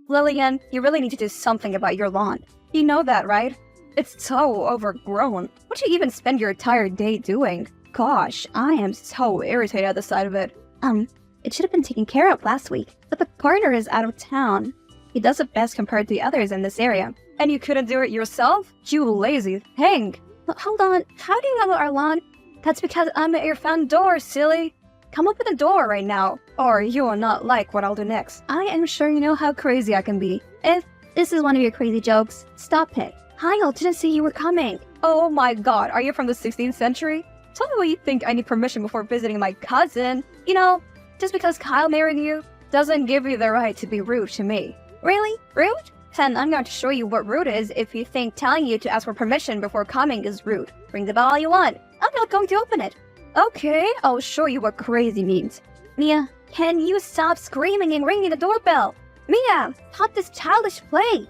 Lillian, you really need to do something about your lawn. You know that, right? It's so overgrown. What do you even spend your entire day doing? Gosh, I am so irritated at the sight of it. It should have been taken care of last week, but the partner is out of town. He does it best compared to the others in this area. And you couldn't do it yourself? You lazy thing. Hold on, how do you know our lawn? That's because I'm at your front door, silly. Come up with a door right now, or you will not like what I'll do next. I am sure you know how crazy I can be. If this is one of your crazy jokes, stop it. Kyle didn't see you were coming. Oh my god, are you from the 16th century? Tell me what you think I need permission before visiting my cousin. You know, just because Kyle married you doesn't give you the right to be rude to me. Really? Rude? Then I'm going to show you what rude is if you think telling you to ask for permission before coming is rude. Ring the bell all you want. I'm not going to open it. Okay, I'll show you what crazy means. Mia, can you stop screaming and ringing the doorbell? Mia, stop this childish play.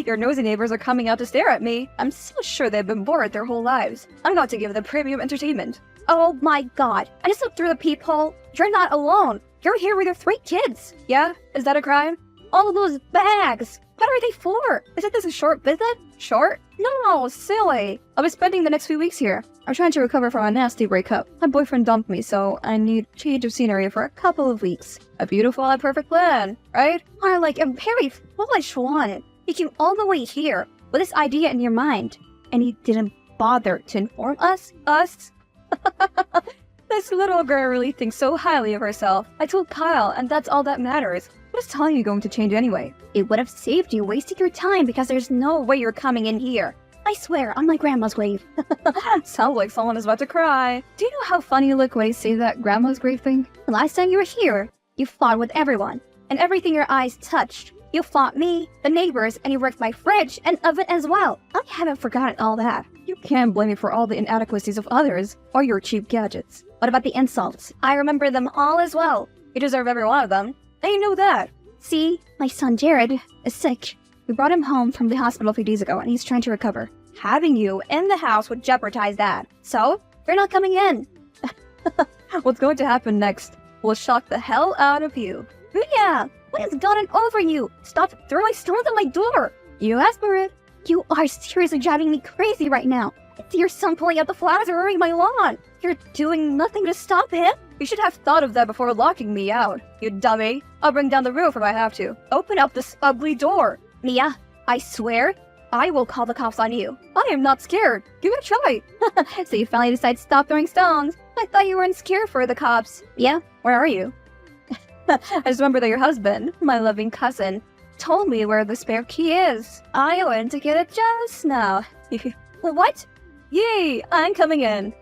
Your nosy neighbors are coming out to stare at me. I'm so sure they've been bored their whole lives. I'm going to give them premium entertainment. Oh my god, I just looked through the peephole. You're not alone. You're here with your 3 kids. Yeah? Is that a crime? All of those bags. What are they for? Isn't this a short visit? Short? No, silly. I'll be spending the next few weeks here. I'm trying to recover from a nasty breakup. My boyfriend dumped me, so I need change of scenery for a couple of weeks. A beautiful and perfect plan, right? Or like a very foolish one. You came all the way here with this idea in your mind, and you didn't bother to inform us? Us? This little girl really thinks so highly of herself. I told Kyle, and that's all that matters. What is telling you going to change anyway? It would have saved you wasting your time because there's no way you're coming in here. I swear, on my grandma's grave. Sounds like someone is about to cry. Do you know how funny you look when you say that grandma's grave thing? The last time you were here, you fought with everyone, and everything your eyes touched. You fought me, the neighbors, and you wrecked my fridge and oven as well. I haven't forgotten all that. You can't blame me for all the inadequacies of others, or your cheap gadgets. What about the insults? I remember them all as well. You deserve every one of them. And you know that. See, my son Jared is sick. We brought him home from the hospital a few days ago, and he's trying to recover. Having you in the house would jeopardize that. So, you're not coming in. What's going to happen next will shock the hell out of you. Mia, what has gotten over you? Stop throwing stones at my door. You asked for it. You are seriously driving me crazy right now. I see your son pulling out the flowers and ruining my lawn. You're doing nothing to stop him. You should have thought of that before locking me out, you dummy. I'll bring down the roof if I have to. Open up this ugly door. Mia, I swear, I will call the cops on you. I am not scared. Give it a try. So you finally decide to stop throwing stones. I thought you weren't scared for the cops. Yeah? Where are you? I just remember that your husband, my loving cousin, told me where the spare key is. I went to get it just now. What? Yay, I'm coming in.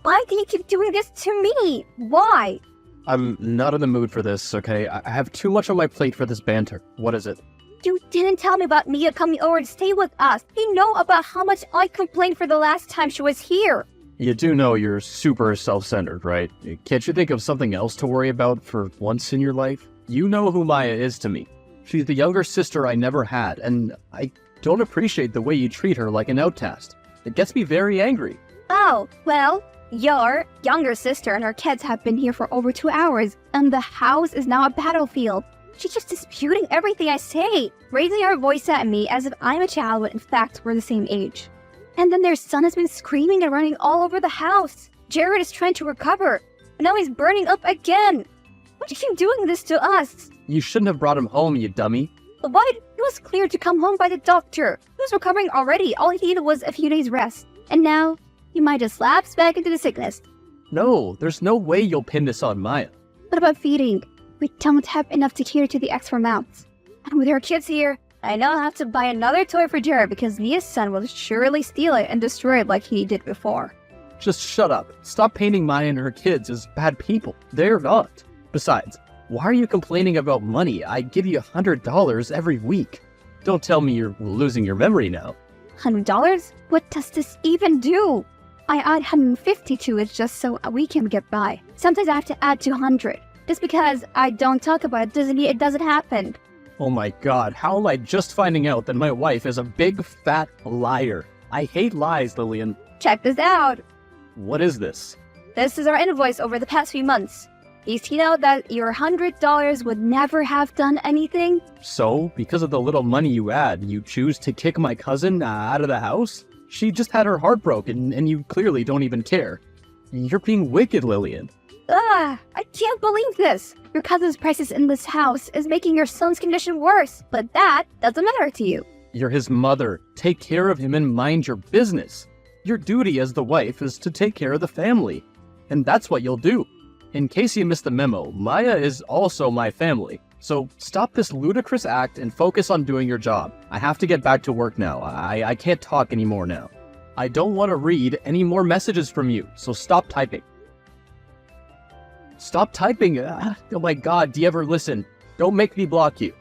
Why do you keep doing this to me? Why? I'm not in the mood for this, okay? I have too much on my plate for this banter. What is it? You didn't tell me about Mia coming over to stay with us. You know about how much I complained for the last time she was here. You do know you're super self-centered, right? Can't you think of something else to worry about for once in your life? You know who Maya is to me. She's the younger sister I never had, and I don't appreciate the way you treat her like an outcast. It gets me very angry. Oh, well, your younger sister and her kids have been here for over 2 hours, and the house is now a battlefield. She's just disputing everything I say, raising her voice at me as if I'm a child when in fact we're the same age. And then their son has been screaming and running all over the house. Jared is trying to recover, but now he's burning up again. Why are you doing this to us? You shouldn't have brought him home, you dummy. What? He was cleared to come home by the doctor. He was recovering already. All he needed was a few days rest. And now, he might just lapse back into the sickness. No, there's no way you'll pin this on Maya. What about feeding? We don't have enough to cater to the extra amounts. And with our kids here, I now have to buy another toy for Jared because Mia's son will surely steal it and destroy it like he did before. Just shut up. Stop painting Maya and her kids as bad people. They're not. Besides, why are you complaining about money? I give you $100 every week. Don't tell me you're losing your memory now. $100? What does this even do? I add 150 to it just so we can get by. Sometimes I have to add 200. Just because I don't talk about it doesn't mean it doesn't happen. Oh my god, how am I just finding out that my wife is a big fat liar? I hate lies, Lillian. Check this out. What is this? This is our invoice over the past few months. Does he know that your $100 would never have done anything? So, because of the little money you add, you choose to kick my cousin out of the house? She just had her heart broken, and you clearly don't even care. You're being wicked, Lillian. I can't believe this. Your cousin's presence in this house is making your son's condition worse, but that doesn't matter to you. You're his mother. Take care of him and mind your business. Your duty as the wife is to take care of the family. And that's what you'll do. In case you missed the memo, Maya is also my family. So stop this ludicrous act and focus on doing your job. I have to get back to work now. I can't talk anymore now. I don't want to read any more messages from you, so stop typing. Stop typing! Oh my god, do you ever listen? Don't make me block you.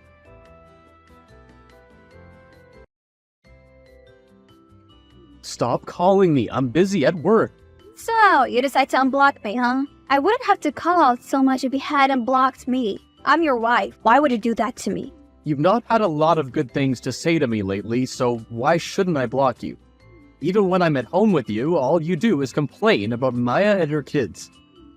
Stop calling me, I'm busy at work. So, you decide to unblock me, huh? I wouldn't have to call out so much if you hadn't blocked me. I'm your wife. Why would you do that to me? You've not had a lot of good things to say to me lately, so why shouldn't I block you? Even when I'm at home with you, all you do is complain about Maya and her kids.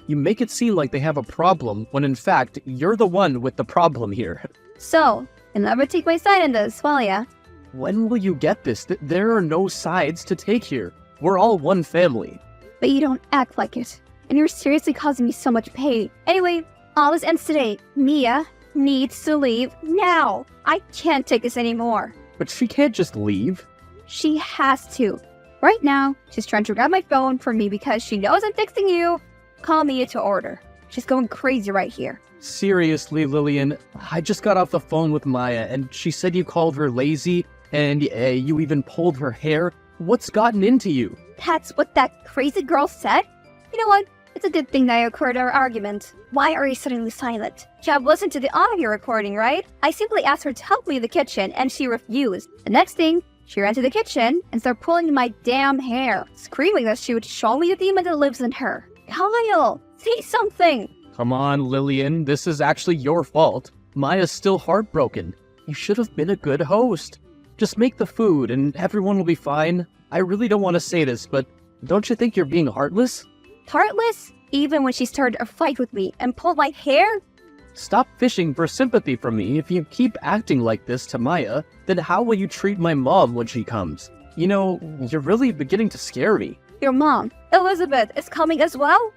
You make it seem like they have a problem, when in fact, you're the one with the problem here. So, you'll never take my side in this, will ya? When will you get this? There are no sides to take here. We're all one family. But you don't act like it. And you're seriously causing me so much pain. Anyway, all this ends today. Mia needs to leave now. I can't take this anymore. But she can't just leave. She has to. Right now, she's trying to grab my phone from me because she knows I'm texting you. Call Mia to order. She's going crazy right here. Seriously, Lillian, I just got off the phone with Maya and she said you called her lazy and you even pulled her hair. What's gotten into you? That's what that crazy girl said? You know what? It's a good thing that I occurred our argument. Why are you suddenly silent? You have listened to the audio recording, right? I simply asked her to help me in the kitchen and she refused. The next thing, she ran to the kitchen and started pulling my damn hair, screaming that she would show me the demon that lives in her. Kyle, say something! Come on, Lillian, this is actually your fault. Maya's still heartbroken. You should have been a good host. Just make the food and everyone will be fine. I really don't want to say this, but don't you think you're being heartless? Heartless? Even when she started a fight with me and pulled my hair? Stop fishing for sympathy from me. If you keep acting like this to Maya, then how will you treat my mom when she comes? You know, you're really beginning to scare me. Your mom, Elizabeth, is coming as well?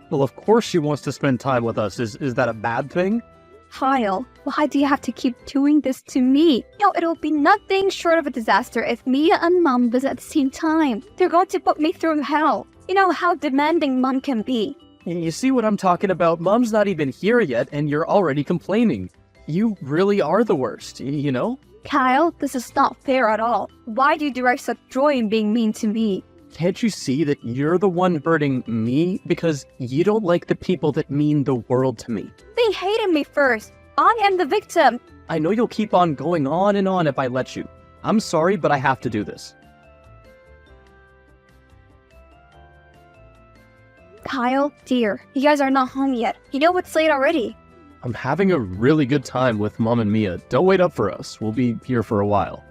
Well, of course she wants to spend time with us. Is that a bad thing? Kyle, why do you have to keep doing this to me? It'll be nothing short of a disaster if Mia and Mom visit at the same time. They're going to put me through hell. You know how demanding Mom can be. You see what I'm talking about? Mom's not even here yet, and you're already complaining. You really are the worst, you know? Kyle, this is not fair at all. Why do you derive such joy in being mean to me? Can't you see that you're the one hurting me because you don't like the people that mean the world to me? They hated me first. I am the victim. I know you'll keep on going on and on if I let you. I'm sorry, but I have to do this. Kyle, dear, you guys are not home yet. You know it's late already. I'm having a really good time with Mom and Mia. Don't wait up for us. We'll be here for a while.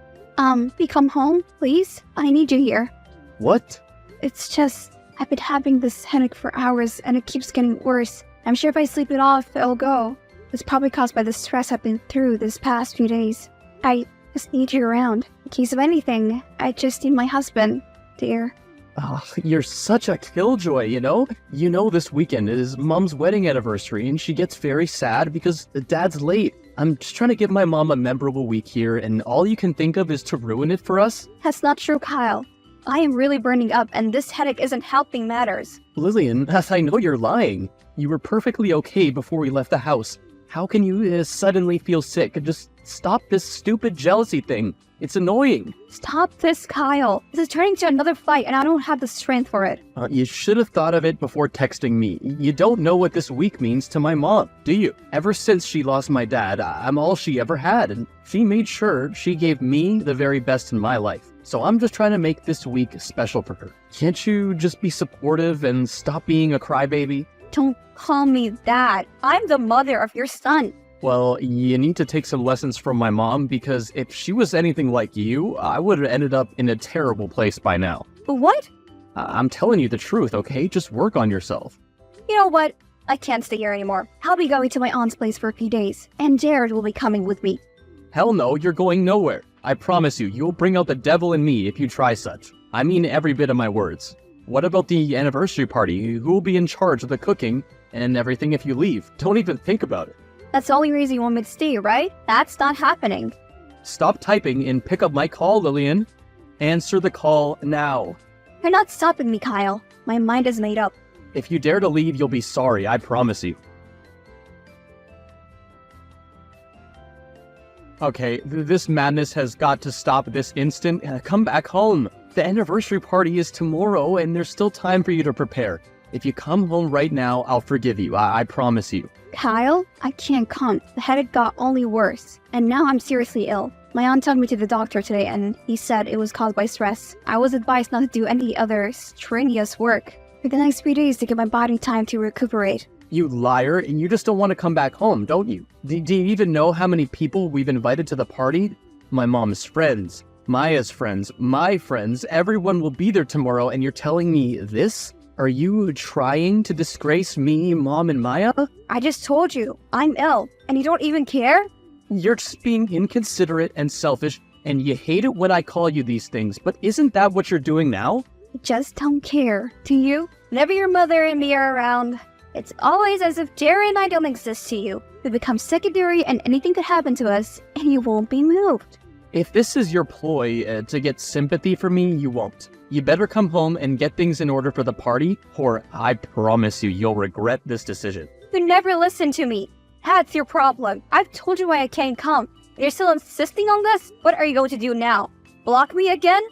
We come home, please? I need you here. What? It's just, I've been having this headache for hours and it keeps getting worse. I'm sure if I sleep it off, it'll go. It's probably caused by the stress I've been through this past few days. I just need you around. In case of anything, I just need my husband, dear. Oh, you're such a killjoy, you know? You know this weekend is Mom's wedding anniversary and she gets very sad because Dad's late. I'm just trying to give my mom a memorable week here and all you can think of is to ruin it for us? That's not true, Kyle. I am really burning up and this headache isn't helping matters. Lillian, I know you're lying. You were perfectly okay before we left the house. How can you suddenly feel sick? Just stop this stupid jealousy thing. It's annoying. Stop this, Kyle. This is turning to another fight and I don't have the strength for it. You should have thought of it before texting me. You don't know what this week means to my mom, do you? Ever since she lost my dad, I'm all she ever had, and she made sure she gave me the very best in my life. So I'm just trying to make this week special for her. Can't you just be supportive and stop being a crybaby? Don't call me that. I'm the mother of your son. Well, you need to take some lessons from my mom because if she was anything like you, I would have ended up in a terrible place by now. What? I'm telling you the truth, okay? Just work on yourself. You know what? I can't stay here anymore. I'll be going to my aunt's place for a few days, and Jared will be coming with me. Hell no, you're going nowhere. I promise you, you'll bring out the devil in me if you try such. I mean every bit of my words. What about the anniversary party? Who will be in charge of the cooking and everything if you leave? Don't even think about it. That's the only reason you want me to stay, right? That's not happening. Stop typing and pick up my call, Lillian. Answer the call now. You're not stopping me, Kyle. My mind is made up. If you dare to leave, you'll be sorry, I promise you. Okay, this madness has got to stop this instant. Come back home. The anniversary party is tomorrow, and there's still time for you to prepare. If you come home right now, I'll forgive you. I promise you. Kyle, I can't come. The headache got only worse, and now I'm seriously ill. My aunt took me to the doctor today, and he said it was caused by stress. I was advised not to do any other strenuous work for the next few days to give my body time to recuperate. You liar, and you just don't want to come back home, don't you? Do you even know how many people we've invited to the party? My mom's friends, Maya's friends, my friends, everyone will be there tomorrow, and you're telling me this? Are you trying to disgrace me, Mom, and Maya? I just told you, I'm ill, and you don't even care? You're just being inconsiderate and selfish, and you hate it when I call you these things, but isn't that what you're doing now? I just don't care. Do you? Whenever your mother and me are around, it's always as if Jerry and I don't exist to you. We become secondary and anything could happen to us, and you won't be moved. If this is your ploy to get sympathy from me, you won't. You better come home and get things in order for the party, or I promise you, you'll regret this decision. You never listen to me. That's your problem. I've told you why I can't come. You're still insisting on this? What are you going to do now? Block me again?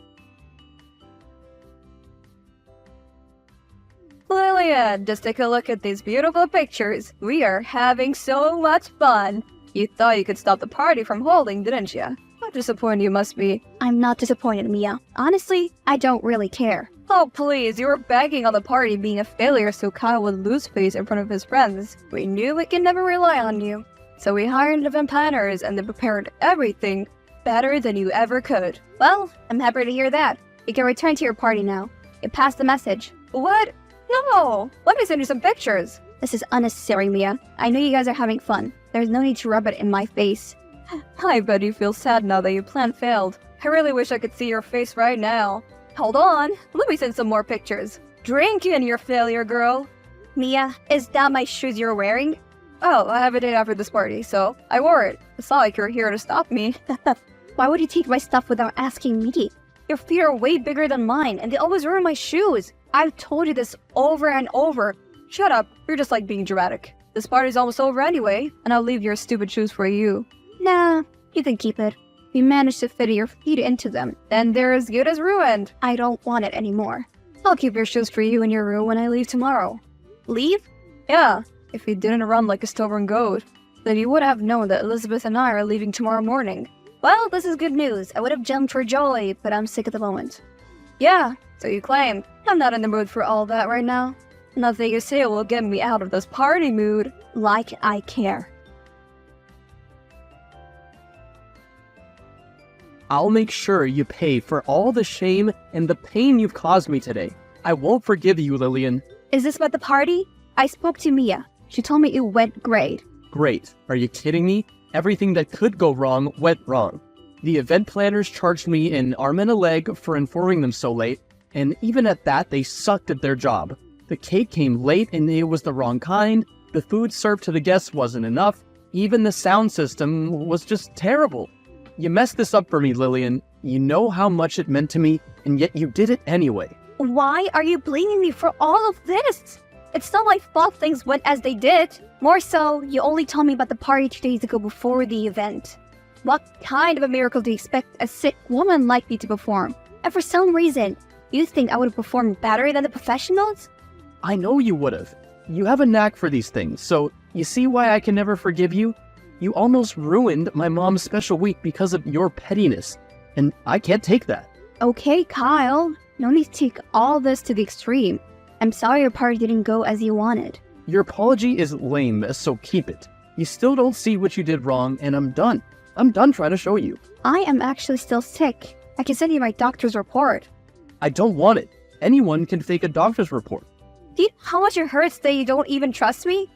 Lillian, just take a look at these beautiful pictures. We are having so much fun. You thought you could stop the party from holding, didn't you? How disappointed you must be. I'm not disappointed, Mia. Honestly, I don't really care. Oh, please, you were begging on the party being a failure so Kyle would lose face in front of his friends. We knew we could never rely on you. So we hired event planners and they prepared everything better than you ever could. Well, I'm happy to hear that. You can return to your party now. You passed the message. What? No! Let me send you some pictures. This is unnecessary, Mia. I know you guys are having fun. There's no need to rub it in my face. I bet you feel sad now that your plan failed. I really wish I could see your face right now. Hold on, let me send some more pictures. Drink in your failure, girl. Mia, is that my shoes you're wearing? Oh, I have a date after this party, so I wore it. It's not like you're here to stop me. Why would you take my stuff without asking me? Your feet are way bigger than mine, and they always ruin my shoes. I've told you this over and over. Shut up, you're just like being dramatic. This party's almost over anyway, and I'll leave your stupid shoes for you. Nah, you can keep it. If you manage to fit your feet into them, then they're as good as ruined. I don't want it anymore. I'll keep your shoes for you in your room when I leave tomorrow. Leave? Yeah, if you didn't run like a stubborn goat, then you would have known that Elizabeth and I are leaving tomorrow morning. Well, this is good news. I would have jumped for joy, but I'm sick at the moment. Yeah, so you claim. I'm not in the mood for all that right now. Nothing you say will get me out of this party mood. Like I care. I'll make sure you pay for all the shame and the pain you've caused me today. I won't forgive you, Lillian. Is this about the party? I spoke to Mia. She told me it went great. Great. Are you kidding me? Everything that could go wrong went wrong. The event planners charged me an arm and a leg for informing them so late, and even at that, they sucked at their job. The cake came late and it was the wrong kind, the food served to the guests wasn't enough, even the sound system was just terrible. You messed this up for me, Lillian. You know how much it meant to me, and yet you did it anyway. Why are you blaming me for all of this? It's not my fault things went as they did. More so, you only told me about the party 2 days ago before the event. What kind of a miracle do you expect a sick woman like me to perform? And for some reason, you think I would have performed better than the professionals? I know you would have. You have a knack for these things, so you see why I can never forgive you? You almost ruined my mom's special week because of your pettiness, and I can't take that. Okay, Kyle. No need to take all this to the extreme. I'm sorry your party didn't go as you wanted. Your apology is lame, so keep it. You still don't see what you did wrong, and I'm done. I'm done trying to show you. I am actually still sick. I can send you my doctor's report. I don't want it. Anyone can fake a doctor's report. Do you know how much it hurts that you don't even trust me?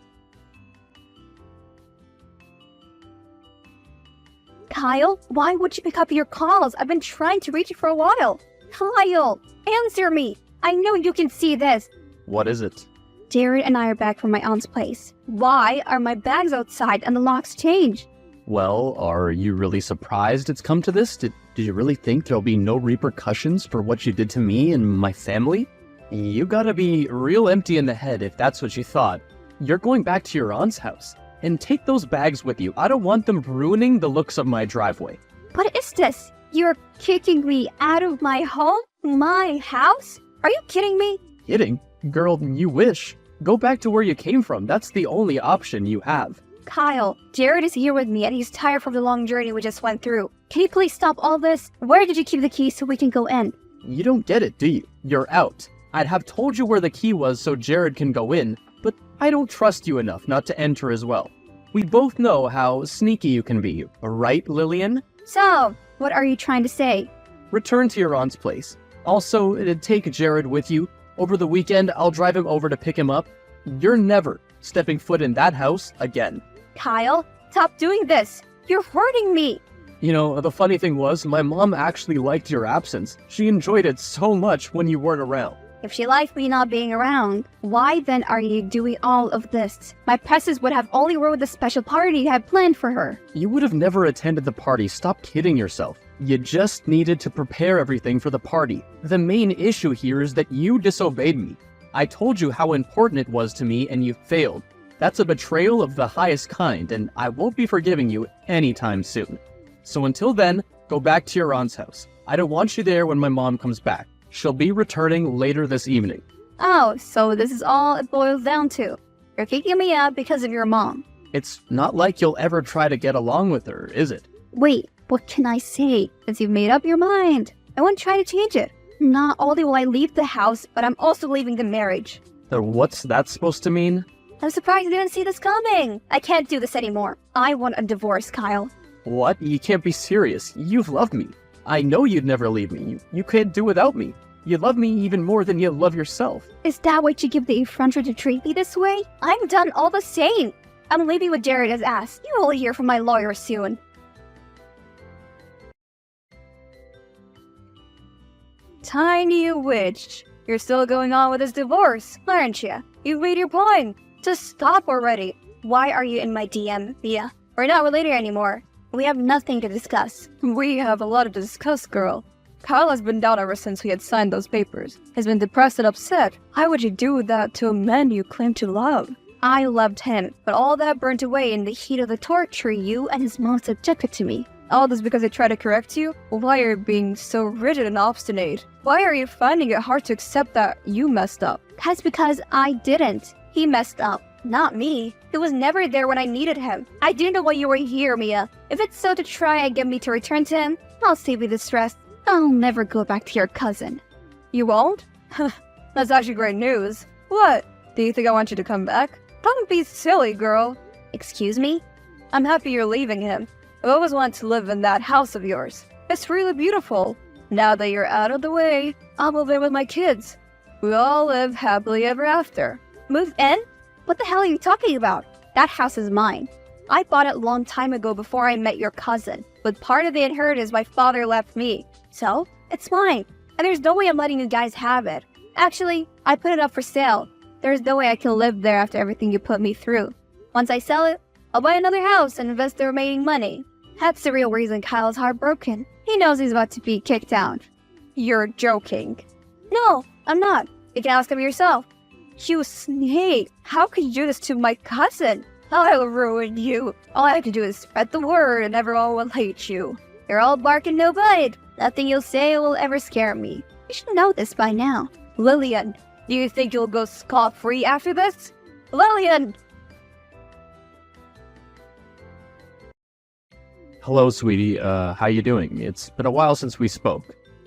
Kyle, why would you pick up your calls? I've been trying to reach you for a while. Kyle, answer me. I know you can see this. What is it? Jared and I are back from my aunt's place. Why are my bags outside and the locks changed? Well, are you really surprised it's come to this? Did you really think there'll be no repercussions for what you did to me and my family? You gotta be real empty in the head if that's what you thought. You're going back to your aunt's house. And take those bags with you. I don't want them ruining the looks of my driveway. What is this? You're kicking me out of my home? My house? Are you kidding me? Kidding? Girl, you wish. Go back to where you came from. That's the only option you have. Kyle, Jared is here with me and he's tired from the long journey we just went through. Can you please stop all this? Where did you keep the keys so we can go in? You don't get it, do you? You're out. I'd have told you where the key was so Jared can go in, but I don't trust you enough not to enter as well. We both know how sneaky you can be, right, Lillian? So, what are you trying to say? Return to your aunt's place. Also, take Jared with you. Over the weekend, I'll drive him over to pick him up. You're never stepping foot in that house again. Kyle, stop doing this. You're hurting me. You know, the funny thing was, my mom actually liked your absence. She enjoyed it so much when you weren't around. If she liked me not being around, why then are you doing all of this? My presses would have only ruined the special party I had planned for her. You would have never attended the party. Stop kidding yourself. You just needed to prepare everything for the party. The main issue here is that you disobeyed me. I told you how important it was to me and you failed. That's a betrayal of the highest kind, and I won't be forgiving you anytime soon. So until then, go back to your aunt's house. I don't want you there when my mom comes back. She'll be returning later this evening. Oh, so this is all it boils down to. You're kicking me out because of your mom. It's not like you'll ever try to get along with her, is it? Wait, what can I say? Since you've made up your mind, I won't try to change it. Not only will I leave the house, but I'm also leaving the marriage. What's that supposed to mean? I'm surprised you didn't see this coming. I can't do this anymore. I want a divorce, Kyle. What? You can't be serious. You've loved me. I know you'd never leave me. You can't do without me. You love me even more than you love yourself. Is that why you give the effrontery to treat me this way? I'm done all the same. I'm leaving with Jared as asked. You will hear from my lawyer soon. Tiny witch. You're still going on with this divorce, aren't you? You've made your point. Just stop already. Why are you in my DM, Mia? We're not related anymore. We have nothing to discuss. We have a lot to discuss, girl. Kyle has been down ever since we had signed those papers. He's been depressed and upset. Why would you do that to a man you claim to love? I loved him, but all that burnt away in the heat of the torture you and his mom subjected to me. All this because I tried to correct you? Why are you being so rigid and obstinate? Why are you finding it hard to accept that you messed up? That's because I didn't. He messed up, not me. He was never there when I needed him. I didn't know why you were here, Mia. If it's so to try and get me to return to him, I'll save you the stress. I'll never go back to your cousin. You won't? That's actually great news. What? Do you think I want you to come back? Don't be silly, girl. Excuse me? I'm happy you're leaving him. I've always wanted to live in that house of yours. It's really beautiful. Now that you're out of the way, I'll move in with my kids. We all live happily ever after. Move in? What the hell are you talking about? That house is mine. I bought it a long time ago before I met your cousin, but part of the inheritance my father left me. So, it's mine, and there's no way I'm letting you guys have it. Actually, I put it up for sale. There's no way I can live there after everything you put me through. Once I sell it, I'll buy another house and invest the remaining money. That's the real reason Kyle's heartbroken. He knows he's about to be kicked out. You're joking. No, I'm not. You can ask him yourself. You snake! How could you do this to my cousin? I'll ruin you. All I have to do is spread the word and everyone will hate you. You're all bark and no bite. Nothing you'll say will ever scare me. You should know this by now. Lillian, do you think you'll go scot-free after this? Lillian! Hello, sweetie. How you doing? It's been a while since we spoke.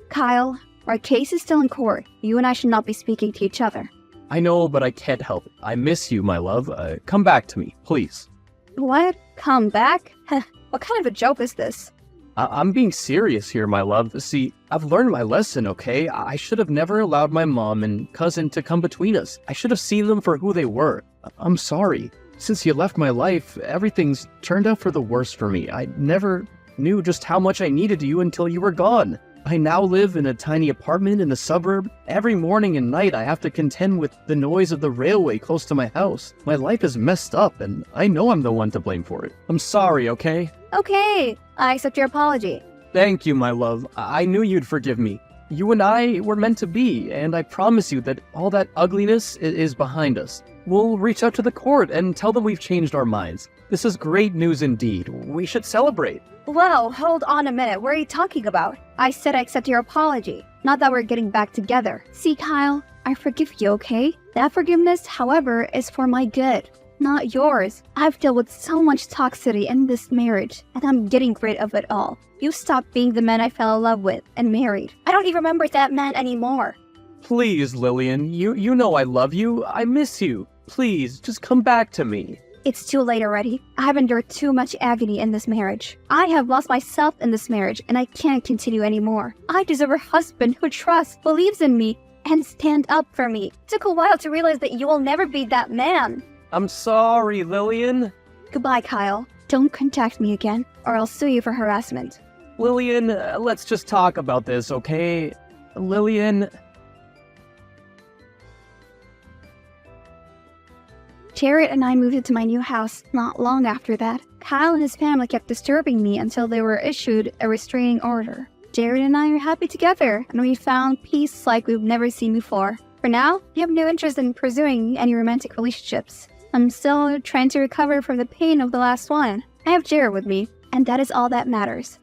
Kyle, our case is still in court. You and I should not be speaking to each other. I know, but I can't help it. I miss you, my love. Come back to me, please. What? Come back? What kind of a joke is this? I'm being serious here, my love. See, I've learned my lesson, okay? I should have never allowed my mom and cousin to come between us. I should have seen them for who they were. I'm sorry. Since you left my life, everything's turned out for the worse for me. I never knew just how much I needed you until you were gone. I now live in a tiny apartment in the suburb. Every morning and night I have to contend with the noise of the railway close to my house. My life is messed up and I know I'm the one to blame for it. I'm sorry, okay? Okay, I accept your apology. Thank you, my love. I knew you'd forgive me. You and I were meant to be, and I promise you that all that ugliness is behind us. We'll reach out to the court and tell them we've changed our minds. This is great news indeed. We should celebrate. Whoa, hold on a minute. What are you talking about? I said I accept your apology, not that we're getting back together. See, Kyle, I forgive you, okay? That forgiveness, however, is for my good, not yours. I've dealt with so much toxicity in this marriage, and I'm getting rid of it all. You stopped being the man I fell in love with and married. I don't even remember that man anymore. Please, Lillian, you know I love you. I miss you. Please, just come back to me. It's too late already. I have endured too much agony in this marriage. I have lost myself in this marriage, and I can't continue anymore. I deserve a husband who trusts, believes in me, and stand up for me. It took a while to realize that you will never be that man. I'm sorry, Lillian. Goodbye, Kyle. Don't contact me again, or I'll sue you for harassment. Lillian, let's just talk about this, okay? Lillian... Jared and I moved into my new house not long after that. Kyle and his family kept disturbing me until they were issued a restraining order. Jared and I are happy together, and we found peace like we've never seen before. For now, I have no interest in pursuing any romantic relationships. I'm still trying to recover from the pain of the last one. I have Jared with me, and that is all that matters.